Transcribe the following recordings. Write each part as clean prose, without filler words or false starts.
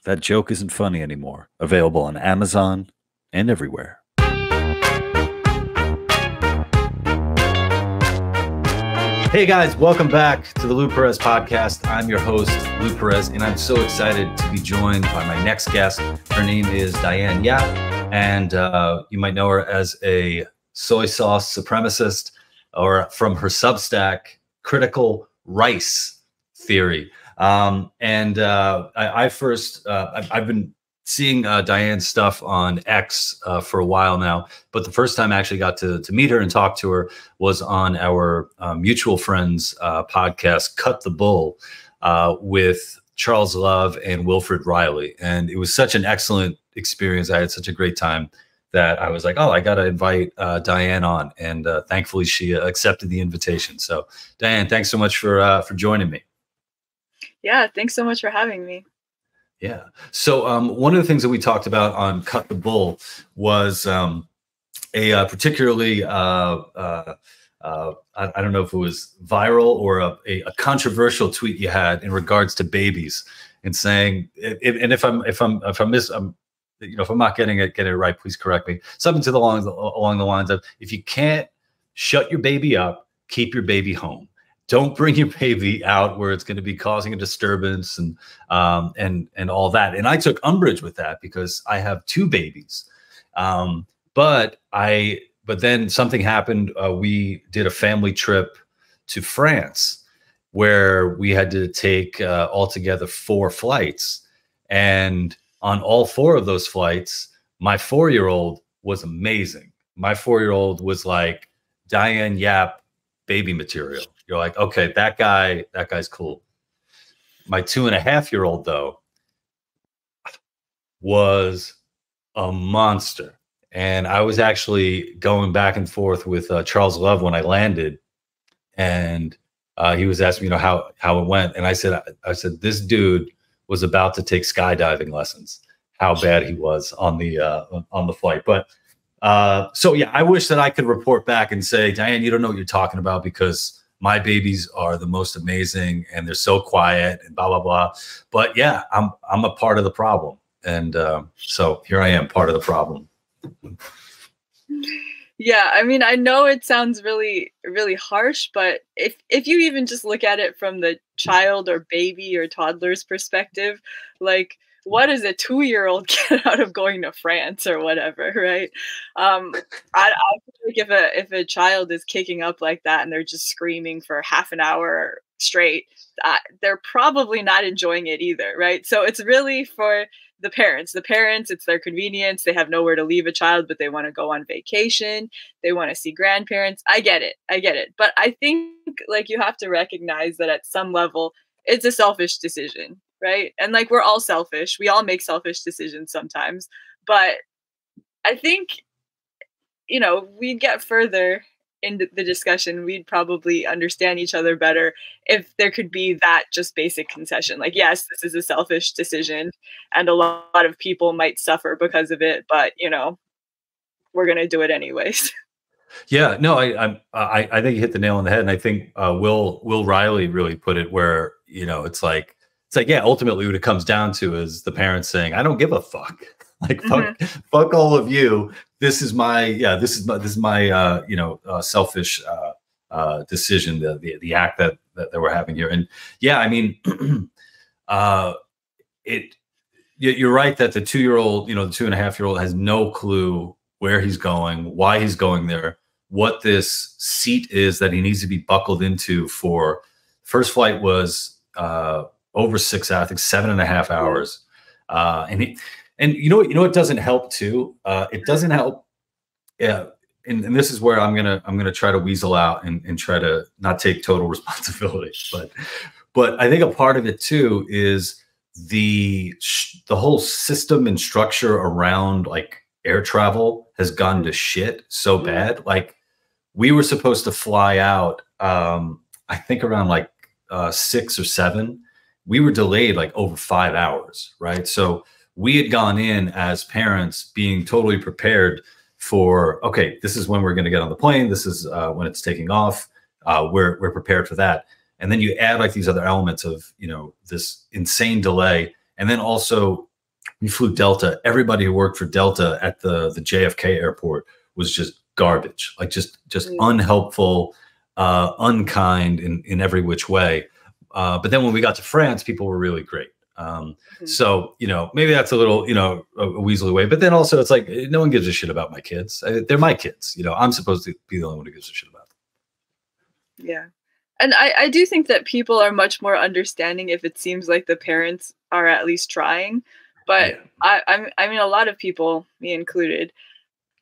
That Joke Isn't Funny Anymore. Available on Amazon and everywhere. Hey guys, welcome back to the Lou Perez podcast. I'm your host, Lou Perez, and I'm so excited to be joined by my next guest. Her name is Diane Yap, and you might know her as a soy sauce supremacist, or from her Substack, Critical Rice Theory. I've been seeing Diane's stuff on X for a while now, but the first time I actually got to meet her and talk to her was on our mutual friends podcast, Cut the Bull, with Charles Love and Wilfred Riley. And it was such an excellent experience. I had such a great time that I was like, oh, I got to invite Diane on. And thankfully she accepted the invitation. So Diane, thanks so much for joining me. Yeah, thanks so much for having me. Yeah. So one of the things that we talked about on Cut the Bull was a particularly, I don't know if it was viral or a controversial tweet you had in regards to babies, and saying, if I'm not getting it right, please correct me. Something along the lines of, if you can't shut your baby up, keep your baby home. Don't bring your baby out where it's going to be causing a disturbance and all that. And I took umbrage with that because I have two babies. But then something happened. We did a family trip to France where we had to take altogether 4 flights. And on all 4 of those flights, my 4-year-old was amazing. My 4-year-old was like Diane Yap baby material. You're like, okay, that guy's cool. My 2.5-year-old, though, was a monster. And I was actually going back and forth with Charles Love when I landed. And he was asking me, how it went. And I said, this dude was about to take skydiving lessons, how bad he was on the flight. But so, yeah, I wish that I could report back and say, Diane, you don't know what you're talking about, because my babies are the most amazing and they're so quiet and blah, blah, blah. But yeah, I'm a part of the problem. And so here I am, part of the problem. Yeah, I mean, I know it sounds really, really harsh, but if you even just look at it from the child or baby or toddler's perspective, like, what does a 2-year-old get out of going to France or whatever, right? I feel like if a child is kicking up like that and they're just screaming for half an hour straight, they're probably not enjoying it either, right? So it's really for the parents. The parents, it's their convenience. They have nowhere to leave a child, but they want to go on vacation. They want to see grandparents. I get it. But I think, like, you have to recognize that at some level, it's a selfish decision. Right. And like, we're all selfish. We all make selfish decisions sometimes. But I think, we'd get further in the discussion. We'd probably understand each other better if there could be that just basic concession. Like, yes, this is a selfish decision and a lot of people might suffer because of it. But, we're going to do it anyways. Yeah, no, I think you hit the nail on the head. And I think Will Riley really put it where, it's like, yeah, ultimately what it comes down to is the parents saying, I don't give a fuck. Like, fuck all of you. This is my selfish decision, the act that we're having here. And yeah, I mean, you're right that the 2-year-old, the 2.5-year-old has no clue where he's going, why he's going there, what this seat is that he needs to be buckled into for. First flight was over 6 hours, I think 7.5 hours. And you know what doesn't help too? It doesn't help. Yeah. And this is where I'm gonna try to weasel out and try to not take total responsibility. But I think a part of it too is the whole system and structure around like air travel has gone to shit so bad. Like, we were supposed to fly out, I think around like 6 or 7. We were delayed like over 5 hours, right? So we had gone in as parents being totally prepared for, okay, this is when we're going to get on the plane. This is when it's taking off. We're prepared for that. And then you add like these other elements of, this insane delay. And then also you flew Delta. Everybody who worked for Delta at the JFK airport was just garbage, like just unhelpful, unkind in every which way. But then when we got to France, people were really great. So, you know, maybe that's a little, you know, a weaselly way, but then also it's like, no one gives a shit about my kids. They're my kids. You know, I'm supposed to be the only one who gives a shit about them. Yeah. And I do think that people are much more understanding if it seems like the parents are at least trying. But yeah. I mean, a lot of people, me included,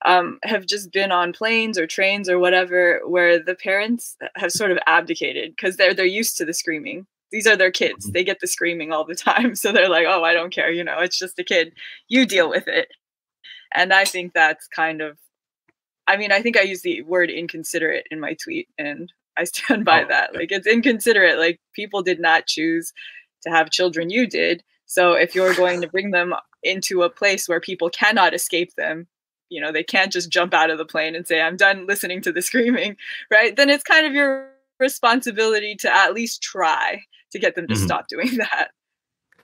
have just been on planes or trains or whatever, where the parents have sort of abdicated because they're used to the screaming. These are their kids. They get the screaming all the time. So they're like, oh, I don't care. You know, it's just a kid. You deal with it. And I think that's kind of, I mean, I think I used the word inconsiderate in my tweet, and I stand by that. Like, it's inconsiderate. Like, people did not choose to have children. You did. So if you're going to bring them into a place where people cannot escape them, you know, they can't just jump out of the plane and say, I'm done listening to the screaming, right? Then it's kind of your responsibility to at least try to get them to stop doing that,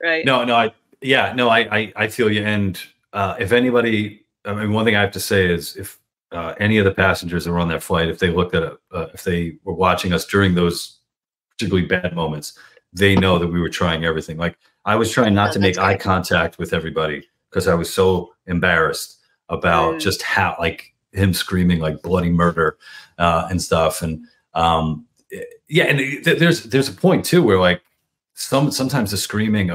right? I feel you. And if anybody, I mean, one thing I have to say is if any of the passengers that were on that flight, if they looked at if they were watching us during those particularly bad moments, they know that we were trying everything. Like, I was trying not to make eye contact with everybody because I was so embarrassed about just how, like, him screaming like bloody murder and stuff. And yeah, and there's a point too where, like, sometimes the screaming,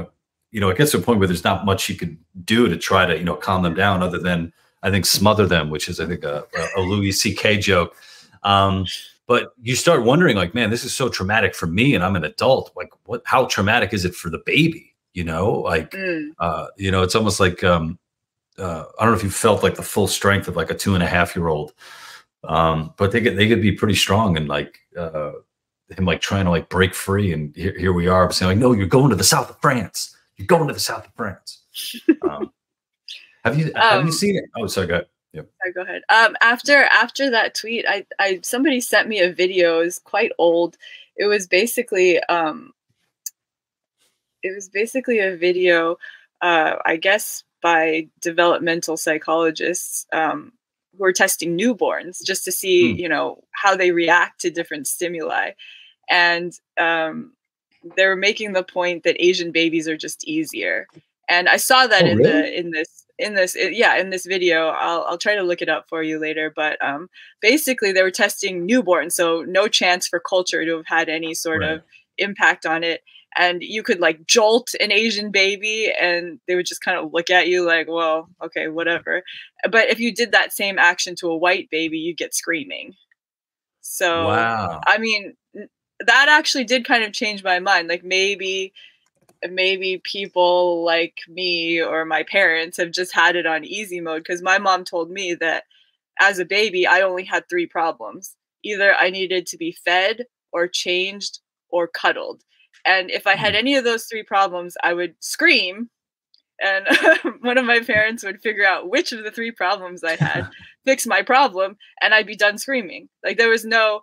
you know, it gets to a point where there's not much you could do to try to, you know, calm them down other than, I think, smother them, which is, I think, a Louis C.K. joke. But you start wondering, like, man, this is so traumatic for me, and I'm an adult. Like, how traumatic is it for the baby? You know, like, you know, it's almost like, I don't know if you felt like the full strength of like a 2.5-year-old, but they could be pretty strong, and like him like trying to like break free, and here we are saying like, no, you're going to the south of France. You're going to the south of France. Have you seen it? Oh, sorry, go ahead. Yep. Go ahead. After that tweet, I somebody sent me a video. It was quite old. It was basically a video, I guess, by developmental psychologists who are testing newborns just to see, you know, how they react to different stimuli. And they were making the point that Asian babies are just easier. And I saw that in this video. I'll try to look it up for you later. But basically, they were testing newborns, so no chance for culture to have had any sort of impact on it. And you could like jolt an Asian baby and they would just kind of look at you like, well, okay, whatever. But if you did that same action to a white baby, you'd get screaming. So, wow. I mean, that actually did kind of change my mind. Like, maybe people like me or my parents have just had it on easy mode, because my mom told me that as a baby, I only had 3 problems. Either I needed to be fed or changed or cuddled. And if I had any of those 3 problems, I would scream. And one of my parents would figure out which of the 3 problems I had, fix my problem, and I'd be done screaming. Like, there was no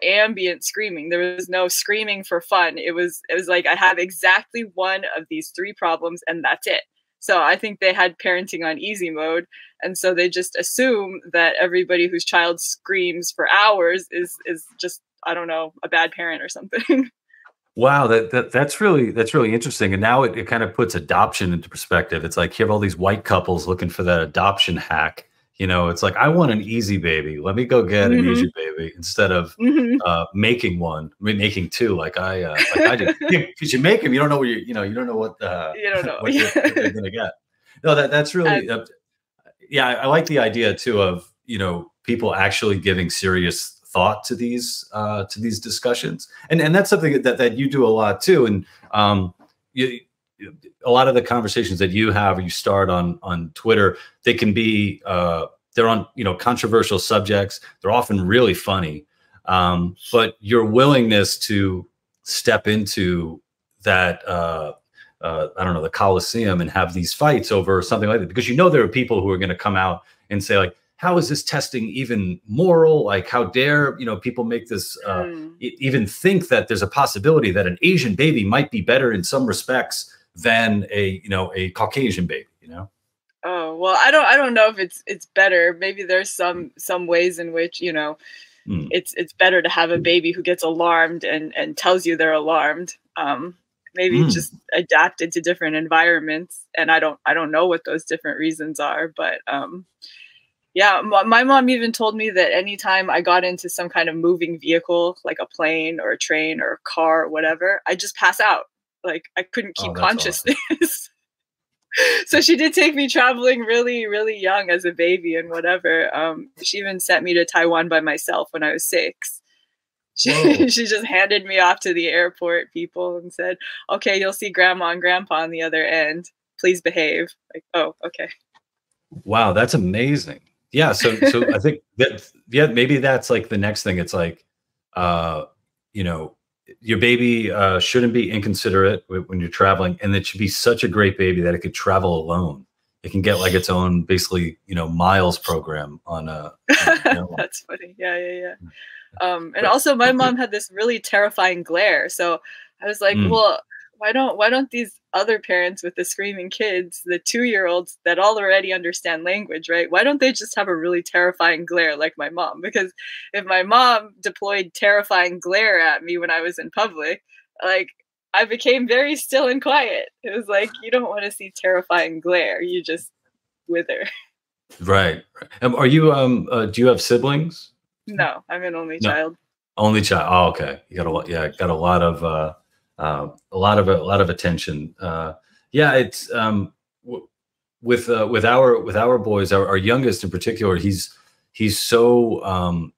ambient screaming. There was no screaming for fun. It was like, I have exactly one of these 3 problems and that's it. So I think they had parenting on easy mode. And so they just assume that everybody whose child screams for hours is just, I don't know, a bad parent or something. Wow, that's really interesting. And now it kind of puts adoption into perspective. It's like, you have all these white couples looking for that adoption hack. You know, it's like, I want an easy baby. Let me go get an Asian baby instead of making one. I mean, making 2, like I did. Because you make them, you don't know where you don't know what what you're gonna get. No, that's really yeah. I like the idea too of, you know, people actually giving serious thought to these discussions, and that's something that you do a lot too. And a lot of the conversations that you have or you start on Twitter, they can be they're on, you know, controversial subjects. They're often really funny, but your willingness to step into that I don't know, the Coliseum and have these fights over something like that, because you know there are people who are going to come out and say like, how is this testing even moral? Like, how dare, you know, people make this even think that there's a possibility that an Asian baby might be better in some respects than a Caucasian baby. Oh, well, I don't know if it's better. Maybe there's some ways in which, Mm. it's better to have a baby who gets alarmed and tells you they're alarmed. Maybe Mm. just adapted to different environments, and I don't know what those different reasons are, but yeah, my mom even told me that anytime I got into some kind of moving vehicle, like a plane or a train or a car or whatever, I just pass out. Like I couldn't Oh, keep that's awesome. consciousness. So she did take me traveling really, really young as a baby and whatever. She even sent me to Taiwan by myself when I was 6. Whoa. She just handed me off to the airport people and said, "Okay, you'll see grandma and grandpa on the other end. Please behave." Like, oh, okay. Wow, that's amazing. Yeah, so I think that, yeah, maybe that's like the next thing. It's like, uh, you know, your baby shouldn't be inconsiderate when you're traveling, and it should be such a great baby that it could travel alone. It can get like its own, basically, miles program on an airline. That's funny. Yeah, yeah, yeah. And But also my mom had this really terrifying glare. So I was like, mm, well, why don't these other parents with the screaming kids, the 2-year-olds that already understand language, right? Why don't they just have a really terrifying glare like my mom? Because if my mom deployed terrifying glare at me when I was in public, like I became very still and quiet. It was like you don't want to see terrifying glare. You just wither. right. Are you do you have siblings? No, I'm an only No, child. only child. Oh, okay. You got a lot. Yeah, got a lot of a lot of attention. Yeah, it's with our boys, our youngest in particular. He's so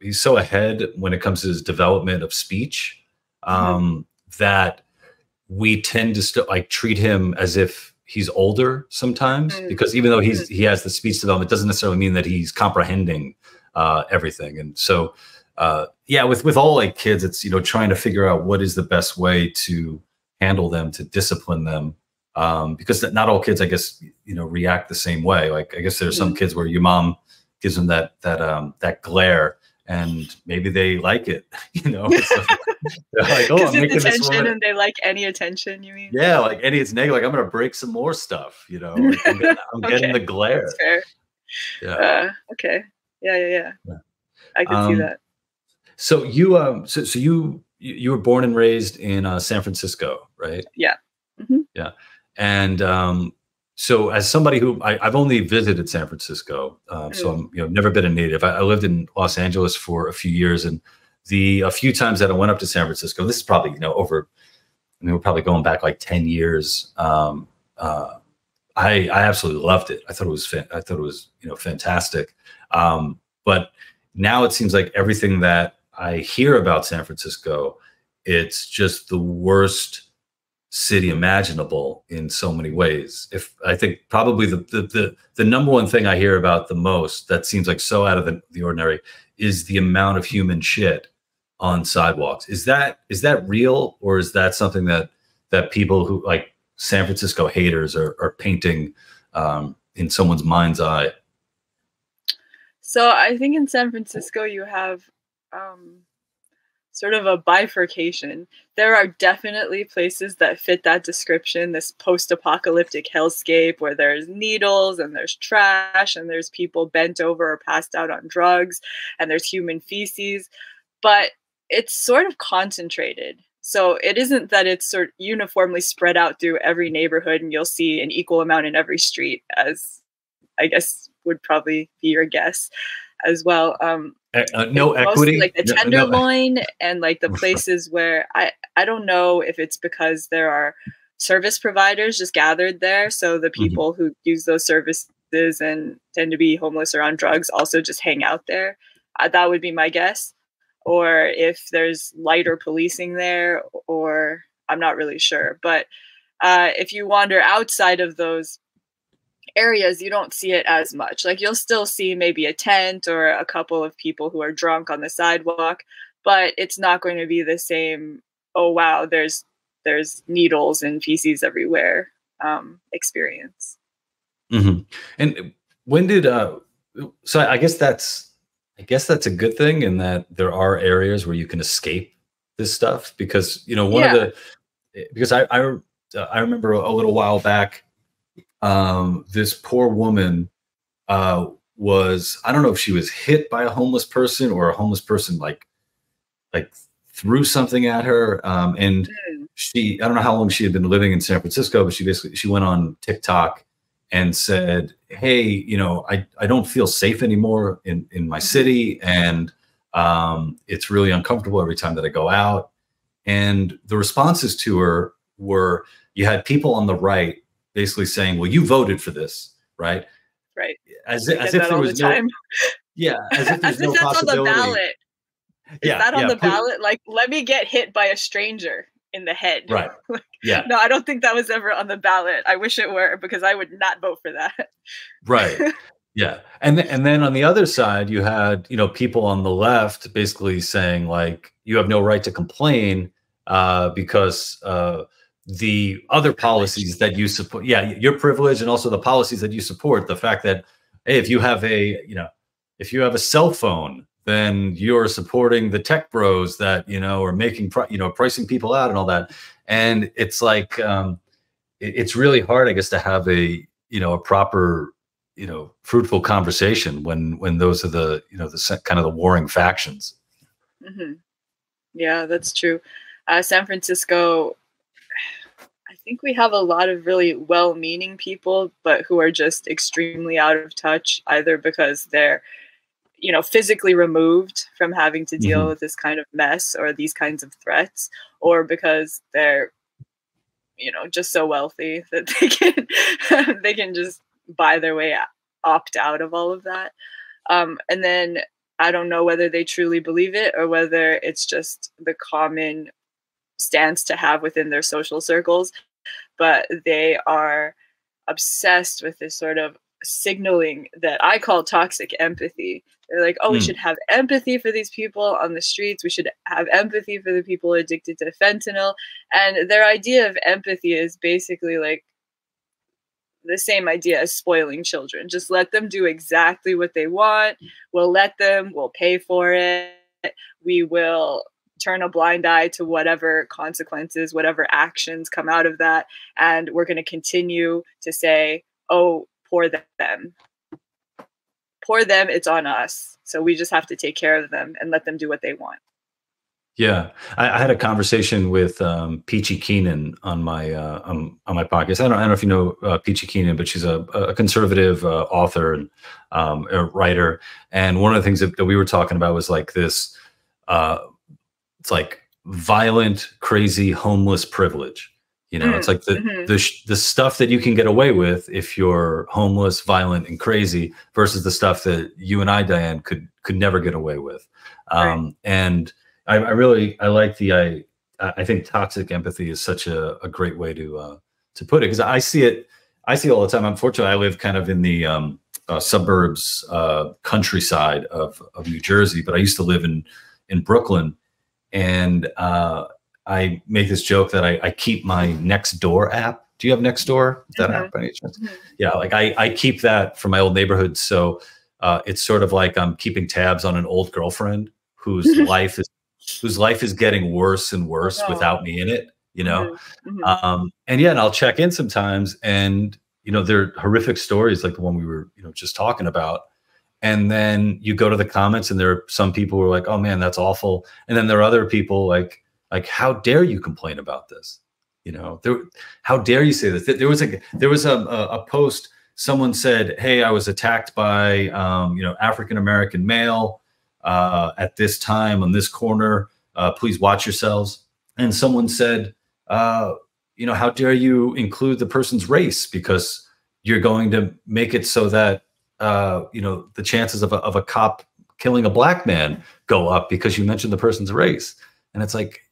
he's so ahead when it comes to his development of speech, that we tend to still like treat him as if he's older sometimes, Mm, because even though mhm. he has the speech development, doesn't necessarily mean that he's comprehending everything. And so yeah, with all like kids, it's trying to figure out what is the best way to handle them, to discipline them, because not all kids, I guess, react the same way. Like I guess there's some Mhm. kids where your mom gives them that glare, and maybe they like it. It's like, they're like, oh, Because I'm it's making this attention woman. and they like any attention, you mean? Yeah, like any it's negative. Like I'm gonna break some more stuff. Like I'm getting Okay, the that's glare. fair. Yeah. Okay. Yeah, yeah, yeah. Yeah. I could see Um, that. so you were born and raised in San Francisco, right? Yeah. Mhm. Yeah. And so as somebody who I've only visited San Francisco, so Mm. I'm never been a native. I lived in Los Angeles for a few years, and the a few times that I went up to San Francisco, this is probably over. I mean, we're probably going back like 10 years. I absolutely loved it. I thought it was fantastic. But now it seems like everything that I hear about San Francisco, it's just the worst city imaginable in so many ways. If I think probably the number one thing I hear about the most that seems like so out of the ordinary is the amount of human shit on sidewalks. Is that real, or is that something that people who like San Francisco haters are painting in someone's mind's eye? So I think in San Francisco you have um, sort of a bifurcation. There are definitely places that fit that description, this post-apocalyptic hellscape where there's needles and there's trash and there's people bent over or passed out on drugs and there's human feces, but it's sort of concentrated. So it isn't that it's sort of uniformly spread out through every neighborhood and you'll see an equal amount in every street, as I guess would probably be your guess as well. No It's mostly like equity. the No, no. Tenderloin and like the places where I don't know if it's because there are service providers just gathered there. So the Mhm. people who use those services and tend to be homeless or on drugs also just hang out there. That would be my guess. Or if there's lighter policing there, or I'm not really sure. But if you wander outside of those areas, you don't see it as much. Like you'll still see maybe a tent or a couple of people who are drunk on the sidewalk, but it's not going to be the same, oh wow, there's needles and feces everywhere experience. Mhm. And when did so I guess that's a good thing, in that there are areas where you can escape this stuff, because one of Yeah. the because I I remember a little while back, this poor woman was, I don't know if she was hit by a homeless person or a homeless person like threw something at her. And I don't know how long she had been living in San Francisco, but she went on TikTok and said, hey, you know, I don't feel safe anymore in my city. And it's really uncomfortable every time that I go out. And the responses to her were, you had people on the right basically saying, well, you voted for this, right? Right. As if there was no, yeah, as if there's no that's possibility. On the ballot. Is that on the ballot? Like, let me get hit by a stranger in the head. Right. Like, yeah. No, I don't think that was ever on the ballot. I wish it were, because I would not vote for that. Right. Yeah. And then on the other side, you had, you know, people on the left basically saying, like, you have no right to complain because the other policies that you support, your privilege, and also the policies that you support, the fact that, hey, if you have a cell phone, then you're supporting the tech bros that, you know, are making, pricing people out and all that. And it's like, it's really hard, I guess, to have a proper, fruitful conversation when those are the, the kind of the warring factions. Mm-hmm. Yeah, that's true. San Francisco, I think we have a lot of really well-meaning people, but who are just extremely out of touch, either because they're, physically removed from having to deal with this kind of mess or these kinds of threats, or because they're, just so wealthy that they can just buy their way opt out of all of that. And then I don't know whether they truly believe it or whether it's just the common stance to have within their social circles, but they are obsessed with this sort of signaling that I call toxic empathy. They're like, oh, we should have empathy for these people on the streets. We should have empathy for the people addicted to fentanyl. And their idea of empathy is basically like the same idea as spoiling children. Just let them do exactly what they want. We'll pay for it. We will turn a blind eye to whatever consequences, whatever actions come out of that. And we're going to continue to say, oh, poor them. Poor them, it's on us. So we just have to take care of them and let them do what they want. Yeah, I had a conversation with Peachy Keenan on my podcast. I don't know if you know Peachy Keenan, but she's a conservative author and a writer. And one of the things that we were talking about was like this, it's like violent, crazy, homeless privilege. It's like the stuff that you can get away with if you're homeless, violent, and crazy, versus the stuff that you and I, Diane, could never get away with. Right. And I think toxic empathy is such a great way to put it, because I see it all the time. Unfortunately, I live kind of in the suburbs, countryside of New Jersey, but I used to live in Brooklyn, and I make this joke that I keep my Nextdoor app. Do you have Nextdoor? That app by any chance? Yeah, like I keep that for my old neighborhood. So it's sort of like I'm keeping tabs on an old girlfriend whose life is getting worse and worse without me in it, and I'll check in sometimes, and they're horrific stories like the one we were just talking about. And then you go to the comments, and there are some people who are like, oh man, that's awful. And then there are other people like, how dare you complain about this? How dare you say this? There was a post. Someone said, hey, I was attacked by, African-American male at this time on this corner. Please watch yourselves. And someone said, how dare you include the person's race, because you're going to make it so that, the chances of a cop killing a black man go up because you mentioned the person's race. And it's like,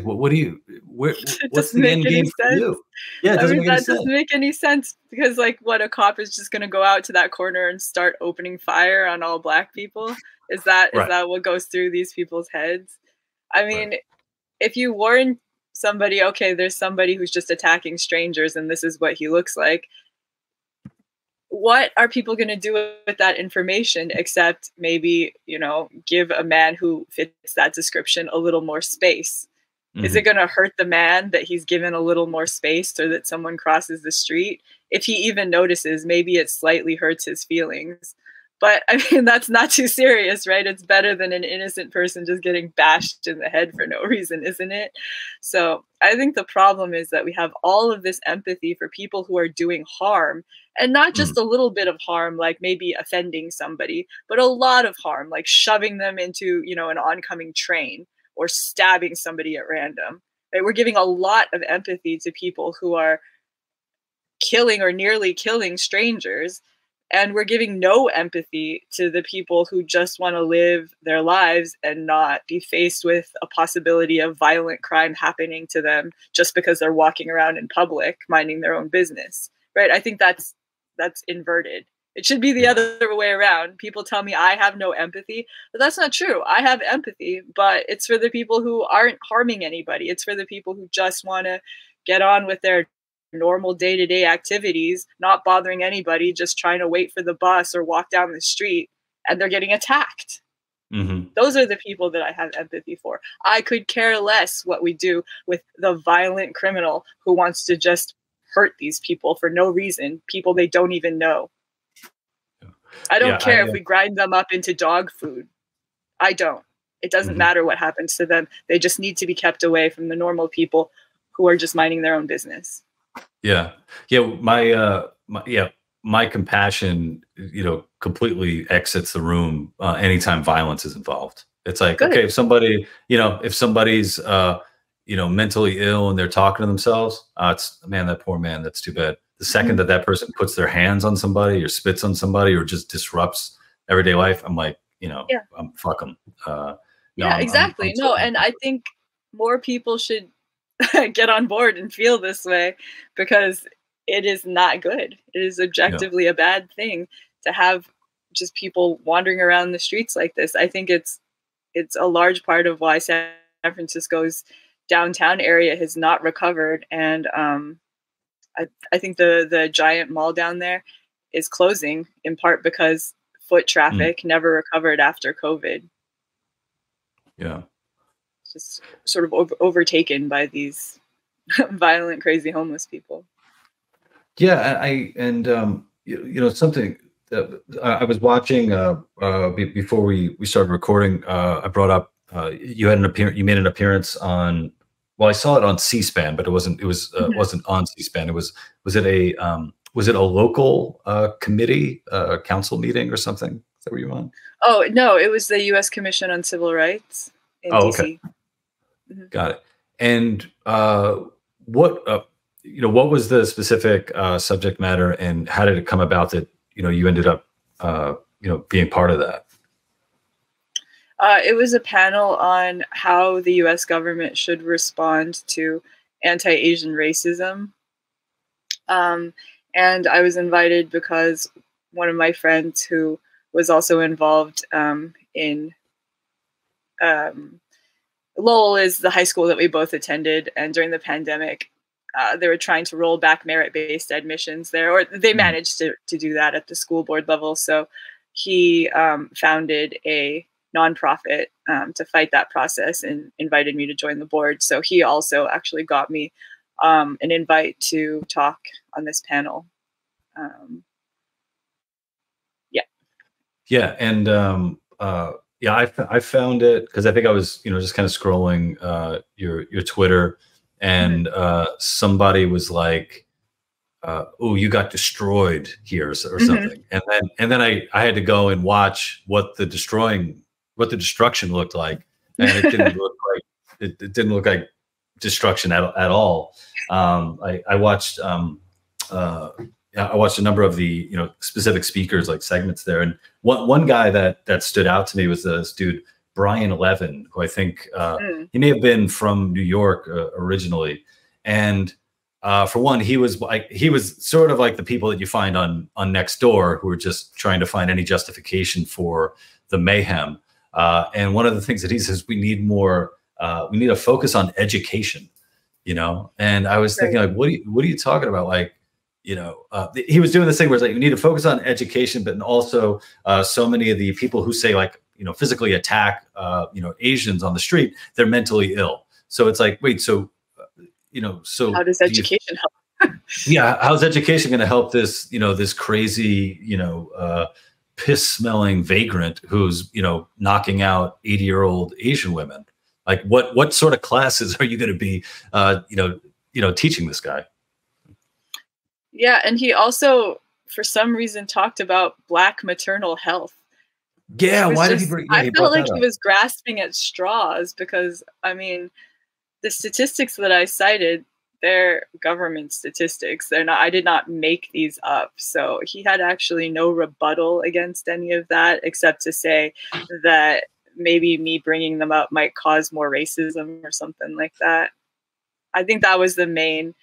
what do you, what's the end game for you? Yeah, it doesn't make any sense. That doesn't make any sense, because like, what, a cop is just going to go out to that corner and start opening fire on all black people? Is that what goes through these people's heads? I mean, if you warn somebody, okay, there's somebody who's just attacking strangers and this is what he looks like, what are people going to do with that information, except maybe, give a man who fits that description a little more space? Is it going to hurt the man that he's given a little more space so that someone crosses the street? If he even notices, maybe it slightly hurts his feelings. But I mean, that's not too serious, right? It's better than an innocent person just getting bashed in the head for no reason, isn't it? So I think the problem is that we have all of this empathy for people who are doing harm, and not just a little bit of harm, like maybe offending somebody, but a lot of harm, like shoving them into, you know, an oncoming train or stabbing somebody at random. Right? We're giving a lot of empathy to people who are killing or nearly killing strangers. And we're giving no empathy to the people who just want to live their lives and not be faced with a possibility of violent crime happening to them just because they're walking around in public, minding their own business. Right? I think that's inverted. It should be the other way around. People tell me I have no empathy, but that's not true. I have empathy, but it's for the people who aren't harming anybody. It's for the people who just want to get on with their normal day-to-day activities, not bothering anybody, just trying to wait for the bus or walk down the street, and they're getting attacked. Those are the people that I have empathy for. I could care less what we do with the violent criminal who wants to just hurt these people for no reason, people they don't even know. I don't care if we grind them up into dog food. I don't. It doesn't matter what happens to them. They just need to be kept away from the normal people who are just minding their own business. Yeah. My compassion, you know, completely exits the room anytime violence is involved. It's like, okay, if somebody, if somebody's, mentally ill and they're talking to themselves, it's, man, that poor man, that's too bad. The second that person puts their hands on somebody or spits on somebody or just disrupts everyday life, I'm like, I'm fuck them. Exactly. And I think more people should get on board and feel this way, because it is not good. It is objectively a bad thing to have just people wandering around the streets like this. I think it's a large part of why San Francisco's downtown area has not recovered. And I think the giant mall down there is closing in part because foot traffic never recovered after COVID. Yeah. It's just sort of overtaken by these violent, crazy homeless people. Yeah. Something that I was watching before we started recording, I brought up, you made an appearance on, well, I saw it on C-SPAN, but it wasn't on C-SPAN. Was it a local committee, council meeting or something? Is that where you were on? Oh, no, it was the U.S. Commission on Civil Rights in DC. Okay. Got it. And what was the specific subject matter, and how did it come about that, you ended up, being part of that? It was a panel on how the U.S. government should respond to anti-Asian racism. And I was invited because one of my friends who was also involved in Lowell is the high school that we both attended. And during the pandemic, they were trying to roll back merit-based admissions there, or they managed to do that at the school board level. So he founded a nonprofit to fight that process and invited me to join the board. So he also actually got me an invite to talk on this panel. Yeah. And I found it because I think I was, just kind of scrolling your Twitter, and somebody was like, "Oh, you got destroyed here," or something. And then I had to go and watch what the destruction looked like, and it didn't look like destruction at all. I watched a number of the specific speakers, like segments there, and one guy that stood out to me was this dude Brian Levin, who I think he may have been from New York originally, and for one, he was sort of like the people that you find on Nextdoor, who are just trying to find any justification for the mayhem. And one of the things that he says, we need a focus on education, and I was thinking, like, what are you talking about? Like, he was doing this thing where it's like, we need to focus on education, but also so many of the people who say, like, physically attack, Asians on the street, they're mentally ill. So it's like, wait, so so how does education help? Yeah, how's education going to help this, this crazy, piss-smelling vagrant who's, knocking out 80-year-old Asian women? Like, what sort of classes are you going to be, teaching this guy? Yeah, and he also, for some reason, talked about Black maternal health. Yeah, why did he bring? Yeah, I felt like he was grasping at straws because, I mean, the statistics that I cited, they're government statistics. They're not. I did not make these up. So he had actually no rebuttal against any of that, except to say that maybe me bringing them up might cause more racism or something like that. I think that was the main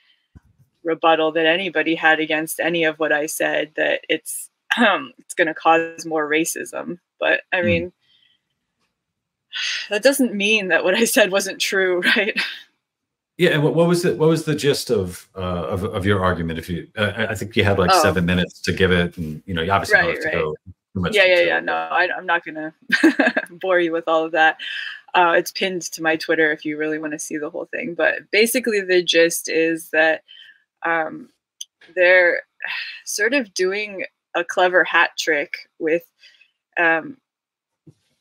rebuttal that anybody had against any of what I said, that it's going to cause more racism. But I mean, that doesn't mean that what I said wasn't true, right? Yeah, and what was the gist of your argument? If you, I think you had like 7 minutes to give it, and you obviously don't have to go too much. Yeah. No, I'm not gonna bore you with all of that. It's pinned to my Twitter if you really want to see the whole thing. But basically, the gist is that they're sort of doing a clever hat trick with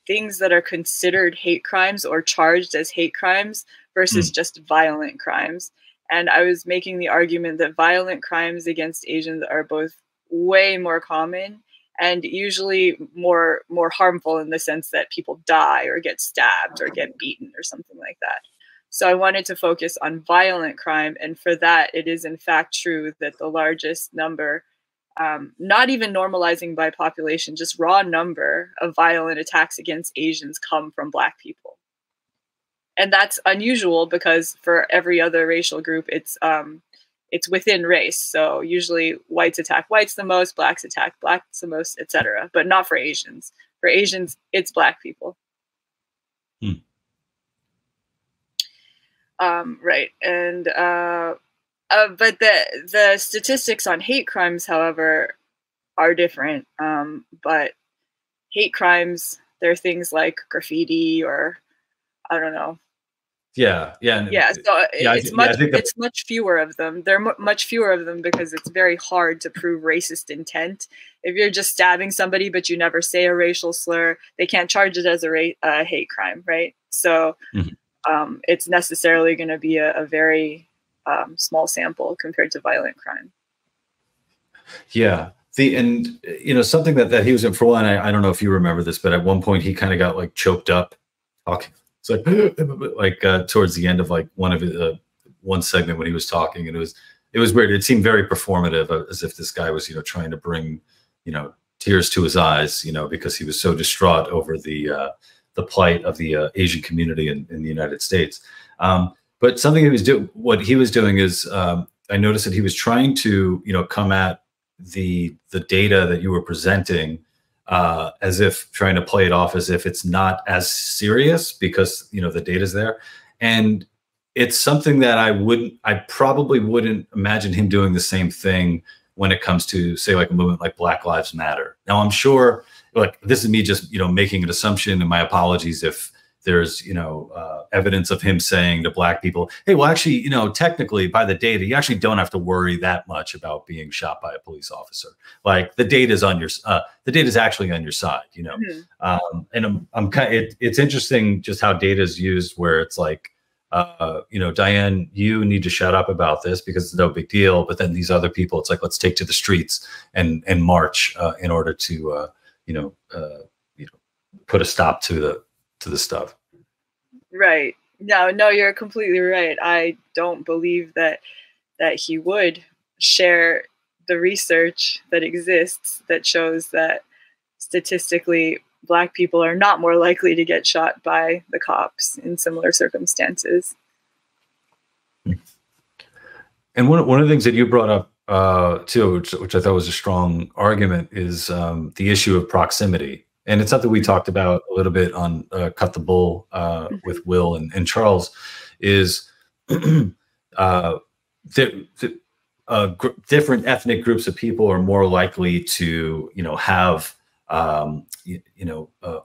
things that are considered hate crimes or charged as hate crimes versus just violent crimes. And I was making the argument that violent crimes against Asians are both way more common and usually more harmful in the sense that people die or get stabbed or get beaten or something like that. So I wanted to focus on violent crime. And for that, it is in fact true that the largest number, not even normalizing by population, just raw number of violent attacks against Asians come from Black people. And that's unusual because for every other racial group, it's within race. So usually whites attack whites the most, Blacks attack Blacks the most, etc. But not for Asians. For Asians, it's Black people. Right. And but the statistics on hate crimes, however, are different. But hate crimes, they're things like graffiti or I don't know. Yeah. So it's much fewer of them. There are much fewer of them because it's very hard to prove racist intent. If you're just stabbing somebody but you never say a racial slur, they can't charge it as a hate crime, right? So it's necessarily going to be a very small sample compared to violent crime. Yeah. Something that he was in, for one, I don't know if you remember this, but at one point he kind of got like choked up talking. It's like towards the end of like one segment when he was talking, and it was weird. It seemed very performative, as if this guy was trying to bring tears to his eyes, because he was so distraught over the plight of the Asian community in the United States. But something what he was doing is I noticed that he was trying to come at the data that you were presenting as if trying to play it off as if it's not as serious because the data's there. And it's something that I probably wouldn't imagine him doing the same thing when it comes to, say, like a movement like Black Lives Matter. Now, I'm sure, like, this is me just making an assumption, and my apologies if there's evidence of him saying to Black people, hey, well, actually, technically by the data, you actually don't have to worry that much about being shot by a police officer. Like, the data is actually on your side, and it's interesting just how data is used, where it's like, Diane, you need to shut up about this because it's no big deal. But then these other people, it's like, let's take to the streets and march in order to, put a stop to the stuff. Right. No, you're completely right. I don't believe that he would share the research that exists that shows that statistically Black people are not more likely to get shot by the cops in similar circumstances. And one of the things that you brought up too, which I thought was a strong argument, is the issue of proximity. And it's something we talked about a little bit on Cut the Bull with Will and Charles, is different ethnic groups of people are more likely to, have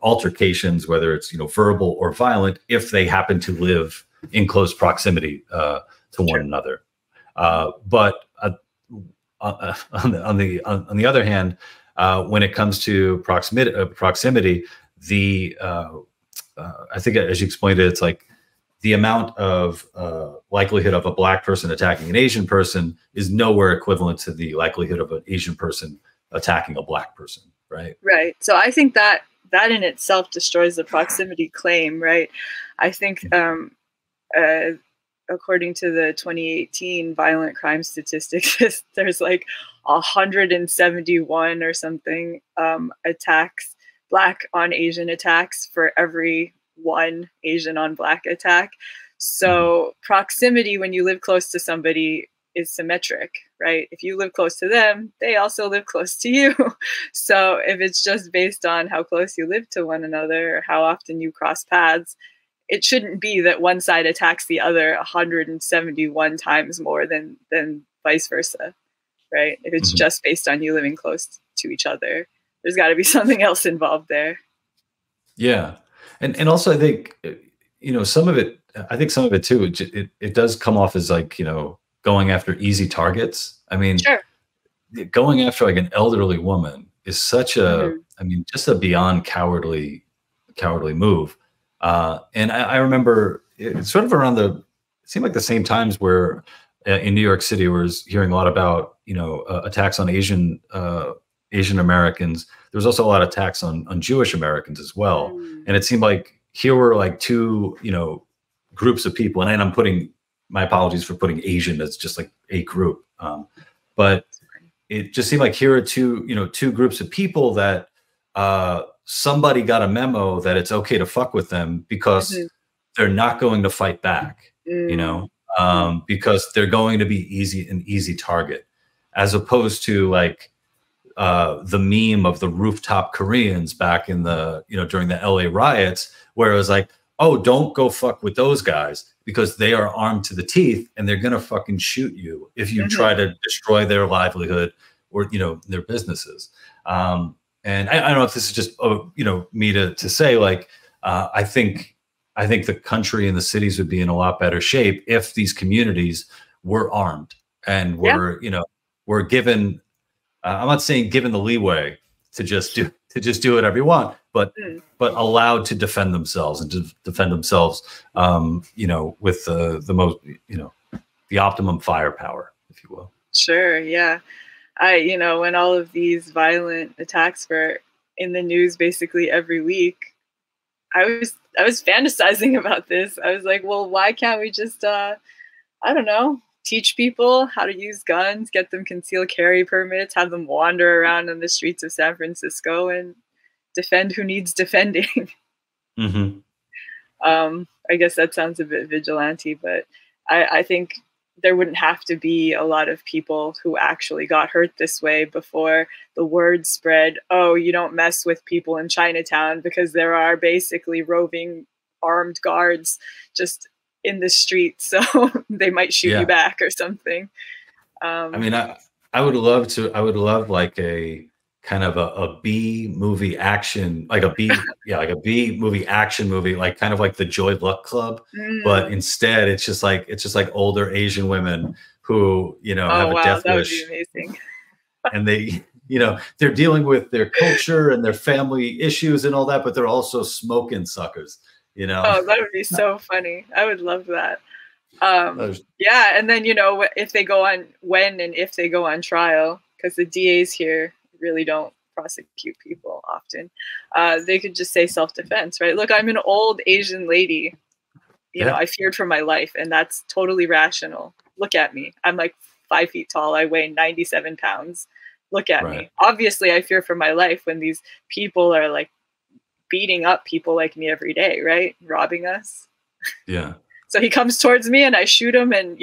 altercations, whether it's verbal or violent, if they happen to live in close proximity to one another. But on the other hand, when it comes to proximity, I think, as you explained it, it's like the amount of likelihood of a black person attacking an Asian person is nowhere equivalent to the likelihood of an Asian person attacking a black person, right? Right. So I think that in itself destroys the proximity claim, right? I think according to the 2018 violent crime statistics, there's like 171 or something attacks, black on Asian attacks for every one Asian on black attack. So proximity, when you live close to somebody, is symmetric, right? If you live close to them, they also live close to you. So if it's just based on how close you live to one another or how often you cross paths, it shouldn't be that one side attacks the other 171 times more than vice versa, right? If it's just based on you living close to each other, there's got to be something else involved there. Yeah. And also, I think, some of it, too, it does come off as like, going after easy targets. I mean, sure, going after like an elderly woman is such a, I mean, just a beyond cowardly move. And I remember it's sort of around it seemed like the same times where in New York City, where I was hearing a lot about, attacks on Asian Americans. There was also a lot of attacks on Jewish Americans as well. And it seemed like here were like two, groups of people. And I'm putting, my apologies for putting Asian as just like a group. But it just seemed like here are two groups of people that somebody got a memo that it's okay to fuck with them because they're not going to fight back, because they're going to be an easy target, as opposed to like the meme of the rooftop Koreans back in the, during the LA riots, where it was like, oh, don't go fuck with those guys because they are armed to the teeth and they're going to fucking shoot you if you try to destroy their livelihood or, their businesses. And I don't know if this is just, me to say, like, I think the country and the cities would be in a lot better shape if these communities were armed and were, were given, I'm not saying given the leeway to just do whatever you want, but allowed to defend themselves and to defend themselves, with the most, the optimum firepower, if you will. Sure. Yeah. When all of these violent attacks were in the news basically every week, I was fantasizing about this. I was like, well, why can't we just, I don't know, teach people how to use guns, get them concealed carry permits, have them wander around in the streets of San Francisco and defend who needs defending. I guess that sounds a bit vigilante, but I think there wouldn't have to be a lot of people who actually got hurt this way before the word spread, oh, you don't mess with people in Chinatown because there are basically roving armed guards just in the street, so they might shoot you back or something. I mean, I would love like a kind of a B movie action, like a B, like a B movie action movie, like kind of like the Joy Luck Club, but instead it's just like older Asian women who, have a death wish. That would be amazing. And they, they're dealing with their culture and their family issues and all that, but they're also smoking suckers. Oh, that would be so funny. I would love that. Yeah, and then if they go on trial, because the DAs here really don't prosecute people often, they could just say self-defense, right? Look, I'm an old Asian lady. I feared for my life, and that's totally rational. Look at me. I'm like 5 feet tall. I weigh 97 pounds. Look at me. Obviously, I fear for my life when these people are like beating up people like me every day, right? Robbing us. Yeah. So he comes towards me and I shoot him, and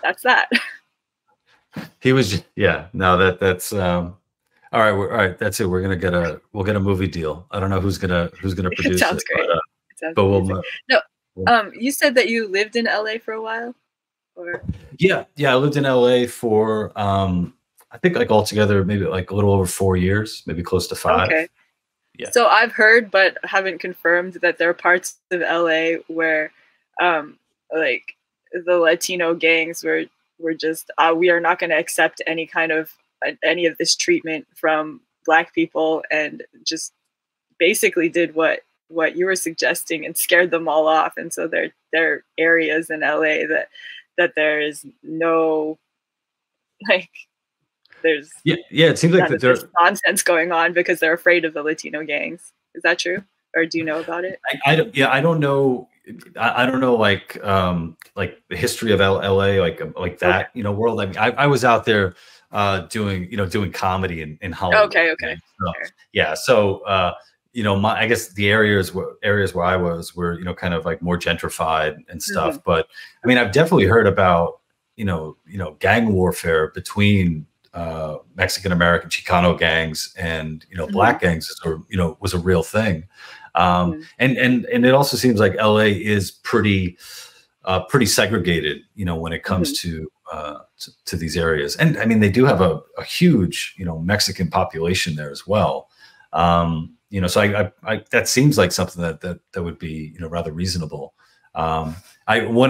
that's that. He was, no, that's all right. All right. That's it. We'll get a movie deal. I don't know who's gonna produce it. Sounds great. But we'll, you said that you lived in LA for a while, or? Yeah. I lived in LA for, I think like altogether, maybe like a little over 4 years, maybe close to 5. Okay. Yeah. So I've heard, but haven't confirmed, that there are parts of LA where like the Latino gangs were just we are not going to accept any of this treatment from Black people, and just basically did what you were suggesting and scared them all off. And so there are areas in LA that there is no, like, there's it seems like there's nonsense going on because they're afraid of the Latino gangs. Is that true? Or do you know about it? I don't know. I don't know, like the history of LA, like that, Okay. world. I mean, I was out there doing comedy in Hollywood. Okay. So, yeah. So, I guess the areas where I was were, kind of like more gentrified and stuff. Mm-hmm. But I mean, I've definitely heard about, gang warfare between Mexican American Chicano gangs and, Black gangs, or, was a real thing. And it also seems like LA is pretty segregated, when it comes to these areas. And I mean, they do have a huge, Mexican population there as well. So I that seems like something that would be, rather reasonable. One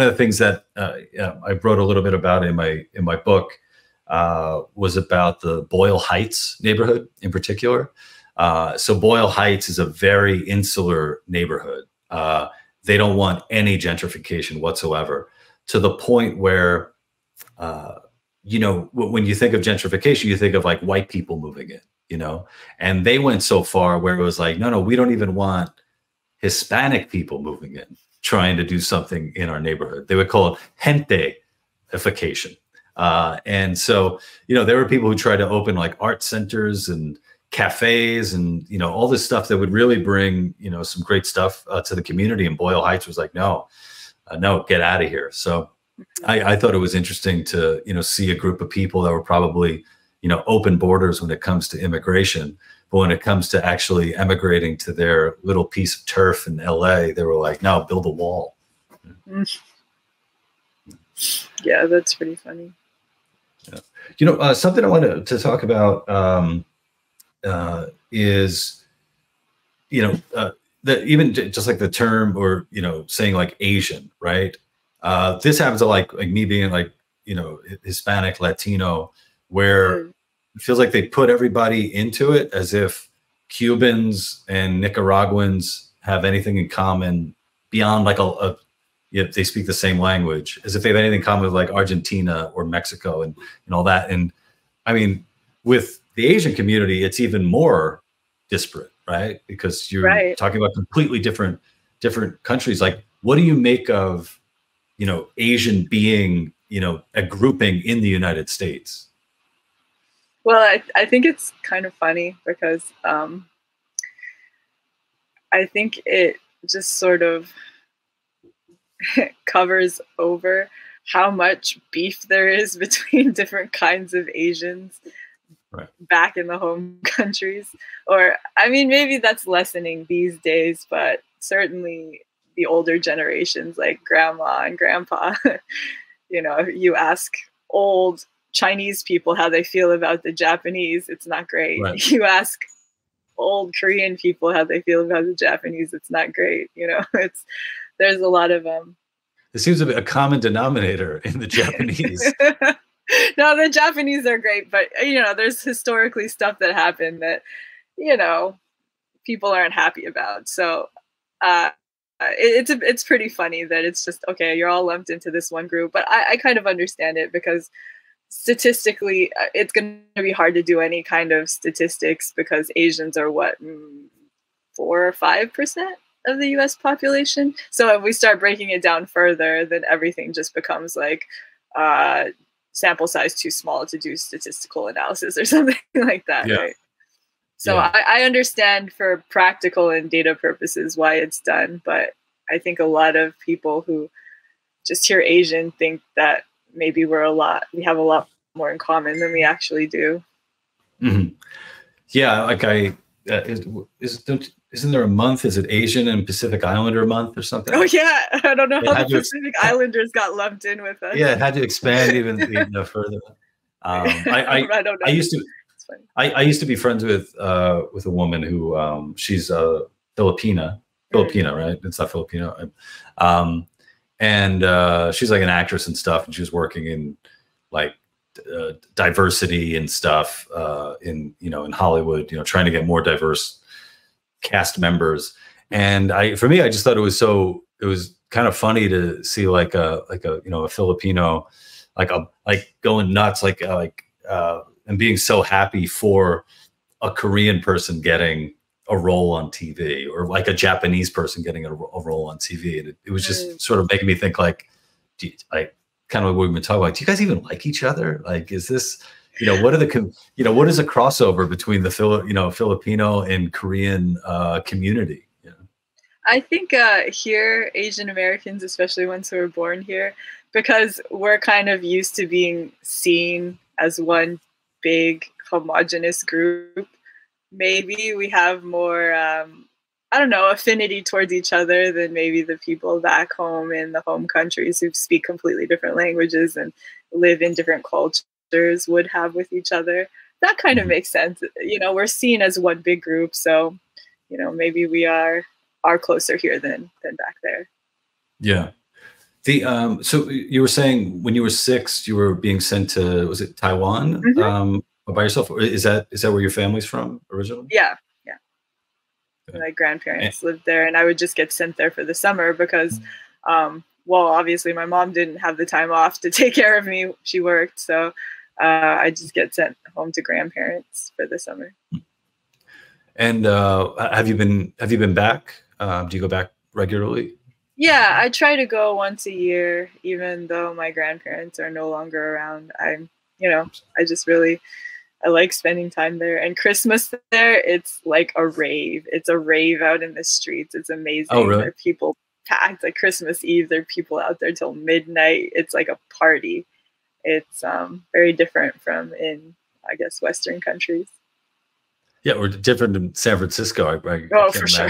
of the things that I wrote a little bit about in my book was about the Boyle Heights neighborhood in particular. So Boyle Heights is a very insular neighborhood. They don't want any gentrification whatsoever, to the point where, when you think of gentrification, you think of like white people moving in, and they went so far where it was like, no, we don't even want Hispanic people moving in, trying to do something in our neighborhood. They would call it genteification. And so, there were people who tried to open like art centers and cafes and, all this stuff that would really bring, some great stuff to the community. And Boyle Heights was like, no, get out of here. So I thought it was interesting to, see a group of people that were probably, open borders when it comes to immigration. But when it comes to actually emigrating to their little piece of turf in LA, they were like, no, build a wall. Yeah, that's pretty funny. Yeah. Something I wanted to talk about is, even just like the term, or, saying like Asian, right? This happens to like me being like, Hispanic, Latino, where it feels like they put everybody into it as if Cubans and Nicaraguans have anything in common beyond like they speak the same language, as if they have anything in common with like Argentina or Mexico and all that. And I mean, with the Asian community, it's even more disparate, right? Because you're talking about completely different countries. Like, what do you make of, Asian being, a grouping in the United States? Well, I think it's kind of funny because I think it just sort of covers over how much beef there is between different kinds of Asians back in the home countries. Or, I mean, maybe that's lessening these days, but certainly the older generations, like grandma and grandpa, you ask old Chinese people how they feel about the Japanese, it's not great. Right. You ask old Korean people how they feel about the Japanese, it's not great. There's a lot of There seems to be a common denominator in the Japanese. No, the Japanese are great, but there's historically stuff that happened that people aren't happy about. So it's pretty funny that it's just, okay, you're all lumped into this one group. But I kind of understand it, because statistically, it's going to be hard to do any kind of statistics, because Asians are 4 or 5% of the U.S. population. So if we start breaking it down further, then everything just becomes like sample size too small to do statistical analysis or something like that. Yeah. Right? So yeah. I understand for practical and data purposes why it's done, but I think a lot of people who just hear Asian think that maybe we have a lot more in common than we actually do. Mm-hmm. Yeah, like isn't there a month? Is it Asian and Pacific Islander month or something? Oh yeah, I don't know how the Pacific Islanders got lumped in with us. Yeah, it had to expand even further. I don't know. I used to be friends with a woman who she's Filipina, right? It's not Filipino. and she's like an actress and stuff, and she was working in like diversity and stuff in in Hollywood, trying to get more diverse cast members. And for me, I just thought it was kind of funny to see like a a Filipino like going nuts and being so happy for a Korean person getting a role on TV, or like a Japanese person getting a role on TV. And it was just sort of making me think like, kind of what we've been talking about. Do you guys even like each other? Like, is this, what are the, what is a crossover between the Filipino and Korean community? I think here, Asian Americans, especially ones who were born here, because we're kind of used to being seen as one big homogenous group, maybe we have more, I don't know, affinity towards each other than maybe the people back home in the home countries who speak completely different languages and live in different cultures would have with each other. That kind of makes sense. We're seen as one big group, so maybe we are closer here than back there. Yeah. So you were saying when you were 6, you were being sent to, was it Taiwan? By yourself? Is that where your family's from originally? Yeah. Okay. My grandparents lived there, and I would just get sent there for the summer because, well, obviously my mom didn't have the time off to take care of me. She worked, so I just get sent home to grandparents for the summer. And have you been back? Do you go back regularly? Yeah, I try to go once a year, even though my grandparents are no longer around. I like spending time there. And Christmas there, it's like a rave. It's a rave out in the streets. It's amazing. Oh, really? There are people packed. Like Christmas Eve, there are people out there till midnight. It's like a party. It's very different from in, I guess, Western countries. Yeah, we're different in San Francisco. I Oh, can't for sure.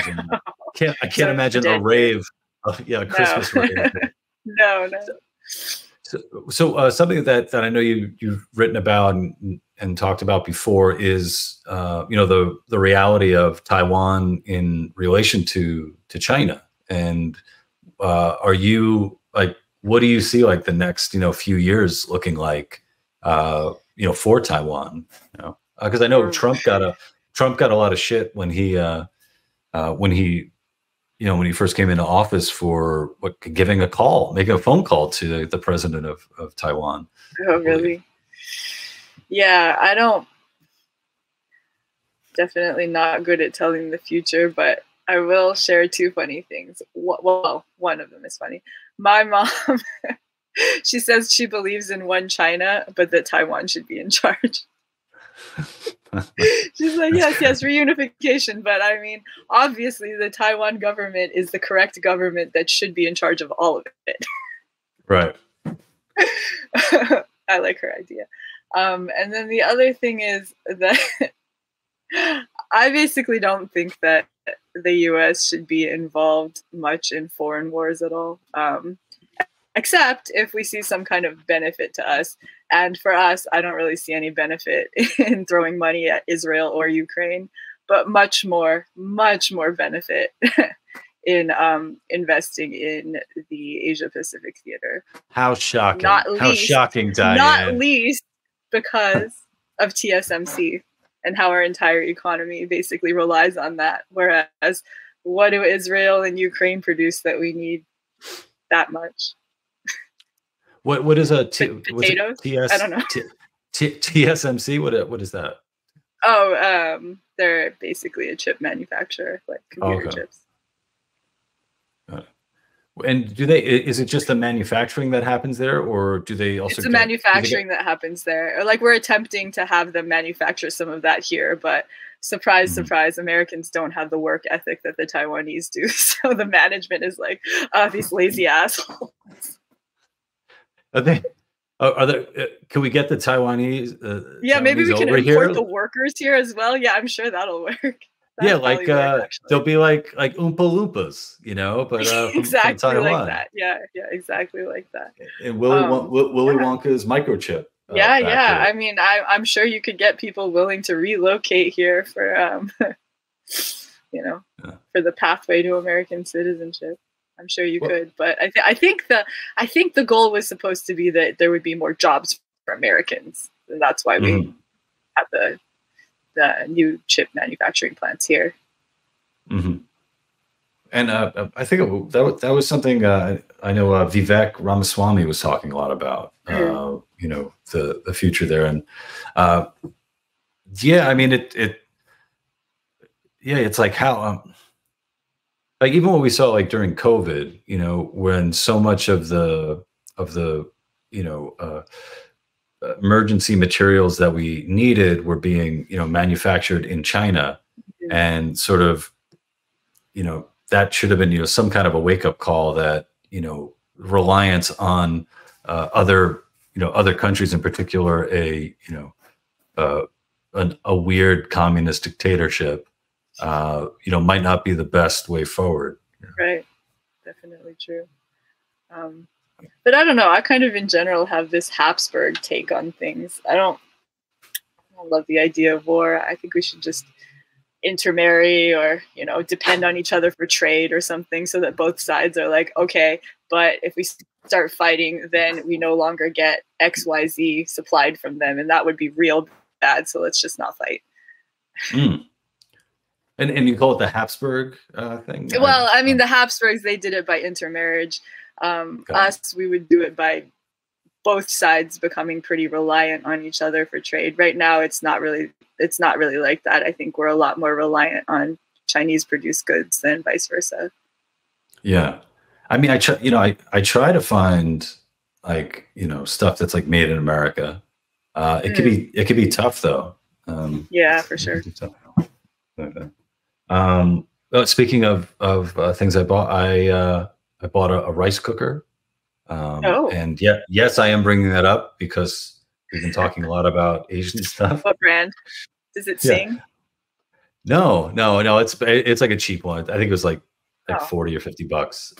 I can't imagine a rave. A Christmas rave. No. So something that I know you've written about and talked about before is the reality of Taiwan in relation to China. And are you like, what do you see like the next few years looking like for Taiwan? Because I know Trump got a lot of shit when he first came into office for making a phone call to the president of Taiwan. Oh, really? Yeah, definitely not good at telling the future, but I will share 2 funny things. Well, one of them is funny. My mom, she says she believes in one China, but that Taiwan should be in charge. She's like, yes, reunification. But I mean, obviously the Taiwan government is the correct government that should be in charge of all of it. Right. I like her idea. And then the other thing is that I basically don't think that the US should be involved much in foreign wars at all. Except if we see some kind of benefit to us. And for us, I don't really see any benefit in throwing money at Israel or Ukraine, but much more benefit in investing in the Asia Pacific theater. How shocking. How shocking, Diane. Not least because of TSMC and how our entire economy basically relies on that. Whereas what do Israel and Ukraine produce that we need that much? What is potatoes? I don't know. TSMC? What is that? Oh, they're basically a chip manufacturer, like computer chips. And is it just the manufacturing that happens there, or do they also? It's the manufacturing that happens there. Like we're attempting to have them manufacture some of that here, but surprise, surprise, Americans don't have the work ethic that the Taiwanese do. So the management is like, these lazy assholes. Are there? Can we get the Taiwanese? Yeah, Taiwanese maybe we can import here? the workers here as well. Yeah, I'm sure that'll work. They'll be like Oompa Loompas, but exactly from Taiwan. Like that. Yeah, exactly like that. And Willy Wonka's microchip. Yeah. I mean, I'm sure you could get people willing to relocate here for, for the pathway to American citizenship. I'm sure you Well, could, but I think the goal was supposed to be that there would be more jobs for Americans, and that's why we mhm, have the new chip manufacturing plants here. mhm. And I think that was something I know Vivek Ramaswamy was talking a lot about. Mm. You know, the future there, and uh, yeah, I mean yeah, it's like how like even what we saw like during COVID, you know, when so much of the you know emergency materials that we needed were being, you know, manufactured in China, Mm. and sort of, you know, that should have been, you know, some kind of a wake up call that, you know, reliance on other, you know, other countries, in particular, you know, uh, a weird communist dictatorship, you know, might not be the best way forward. Right, definitely true. Um, but I don't know. I kind of, in general, have this Habsburg take on things. I don't love the idea of war. I think we should just intermarry, or depend on each other for trade or something, so that both sides are like, okay, but if we start fighting, then we no longer get XYZ supplied from them, and that would be real bad, so let's just not fight. Mm. And you call it the Habsburg thing? Well, I mean, the Habsburgs, they did it by intermarriage. Us, we would do it by both sides becoming pretty reliant on each other for trade. Right now, it's not really like that. I think we're a lot more reliant on Chinese produced goods than vice versa. Yeah. I mean, I try to find, like, you know, stuff that's like made in America. It could be tough though. Yeah, for sure. Okay. Speaking of things I bought, I bought a rice cooker. Oh, And yeah, yes, I am bringing that up because we've been talking a lot about Asian stuff. what brand? Does it Yeah. sing? No. It's like a cheap one. I think it was like Oh, 40 or $50.